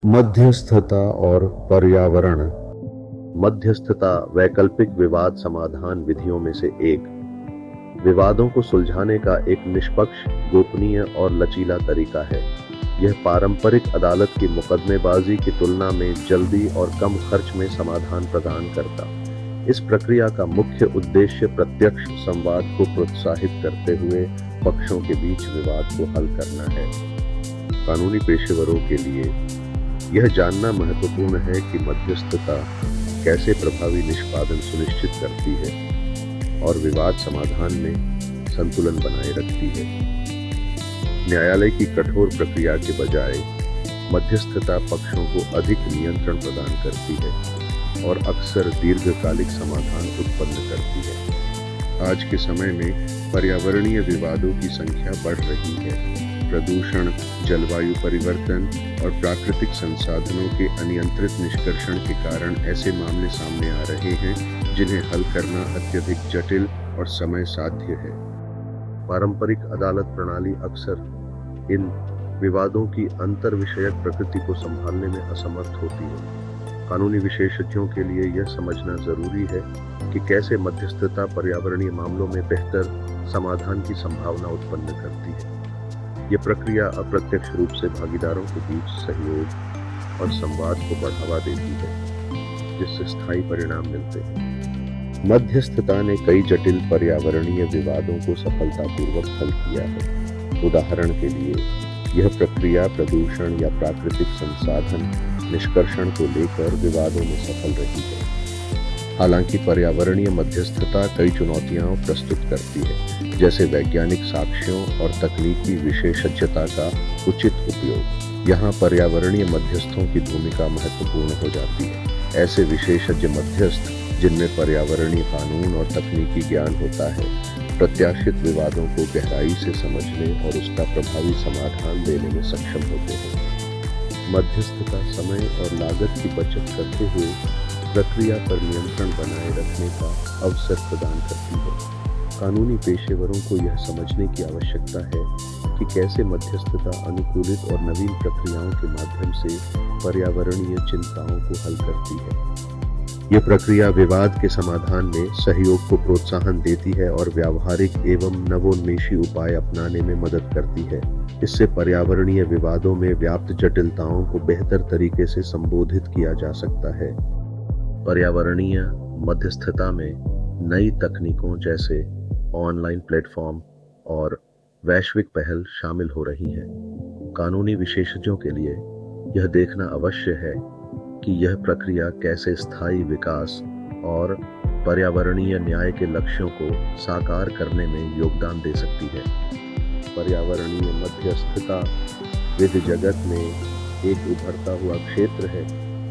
मध्यस्थता और पर्यावरण। मध्यस्थता वैकल्पिक विवाद समाधान विधियों में से एक, विवादों को सुलझाने का एक निष्पक्ष, गोपनीय और लचीला तरीका है। यह पारंपरिक अदालत की मुकदमेबाजी की तुलना में जल्दी और कम खर्च में समाधान प्रदान करता। इस प्रक्रिया का मुख्य उद्देश्य प्रत्यक्ष संवाद को प्रोत्साहित करते हुए पक्षों के बीच विवाद को हल करना है। कानूनी पेशेवरों के लिए यह जानना महत्वपूर्ण है कि मध्यस्थता कैसे प्रभावी निष्पादन सुनिश्चित करती है और विवाद समाधान में संतुलन बनाए रखती है। न्यायालय की कठोर प्रक्रिया के बजाय मध्यस्थता पक्षों को अधिक नियंत्रण प्रदान करती है और अक्सर दीर्घकालिक समाधान उत्पन्न करती है। आज के समय में पर्यावरणीय विवादों की संख्या बढ़ रही है। प्रदूषण, जलवायु परिवर्तन और प्राकृतिक संसाधनों के अनियंत्रित निष्कर्षण के कारण ऐसे मामले सामने आ रहे हैं जिन्हें हल करना अत्यधिक जटिल और समय साध्य है। पारंपरिक अदालत प्रणाली अक्सर इन विवादों की अंतर विषयक प्रकृति को संभालने में असमर्थ होती है। कानूनी विशेषज्ञों के लिए यह समझना जरूरी है कि कैसे मध्यस्थता पर्यावरणीय मामलों में बेहतर समाधान की संभावना उत्पन्न करती है। यह प्रक्रिया अप्रत्यक्ष रूप से भागीदारों के बीच सहयोग और संवाद को बढ़ावा देती है, जिससे स्थायी परिणाम मिलते हैं। मध्यस्थता ने कई जटिल पर्यावरणीय विवादों को सफलतापूर्वक हल किया है। उदाहरण के लिए, यह प्रक्रिया प्रदूषण या प्राकृतिक संसाधन निष्कर्षण को लेकर विवादों में सफल रही है। हालांकि पर्यावरणीय मध्यस्थता कई चुनौतियां प्रस्तुत करती है, जैसे वैज्ञानिक साक्ष्यों और तकनीकी विशेषज्ञता का उचित उपयोग। यहाँ पर्यावरणीय मध्यस्थों की भूमिका महत्वपूर्ण हो जाती है। ऐसे विशेषज्ञ मध्यस्थ जिनमें पर्यावरणीय कानून और तकनीकी ज्ञान होता है, प्रत्याशित विवादों को गहराई से समझने और उसका प्रभावी समाधान देने में सक्षम होते हैं। मध्यस्थता समय और लागत की बचत करते हुए प्रक्रिया पर नियंत्रण बनाए रखने का अवसर प्रदान करती है। कानूनी पेशेवरों को यह समझने की आवश्यकता है कि कैसे मध्यस्थता अनुकूलित और नवीन प्रक्रियाओं के माध्यम से पर्यावरणीय चिंताओं को हल करती है। यह प्रक्रिया विवाद के समाधान में सहयोग को प्रोत्साहन देती है और व्यावहारिक एवं नवोन्मेषी उपाय अपनाने में मदद करती है। इससे पर्यावरणीय विवादों में व्याप्त जटिलताओं को बेहतर तरीके से संबोधित किया जा सकता है। पर्यावरणीय मध्यस्थता में नई तकनीकों जैसे ऑनलाइन प्लेटफॉर्म और वैश्विक पहल शामिल हो रही हैं। कानूनी विशेषज्ञों के लिए यह देखना अवश्य है कि यह प्रक्रिया कैसे स्थायी विकास और पर्यावरणीय न्याय के लक्ष्यों को साकार करने में योगदान दे सकती है। पर्यावरणीय मध्यस्थता विधि जगत में एक उभरता हुआ क्षेत्र है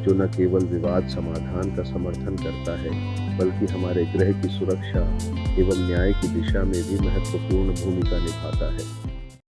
जो न केवल विवाद समाधान का समर्थन करता है, बल्कि हमारे ग्रह की सुरक्षा एवं न्याय की दिशा में भी महत्वपूर्ण भूमिका निभाता है।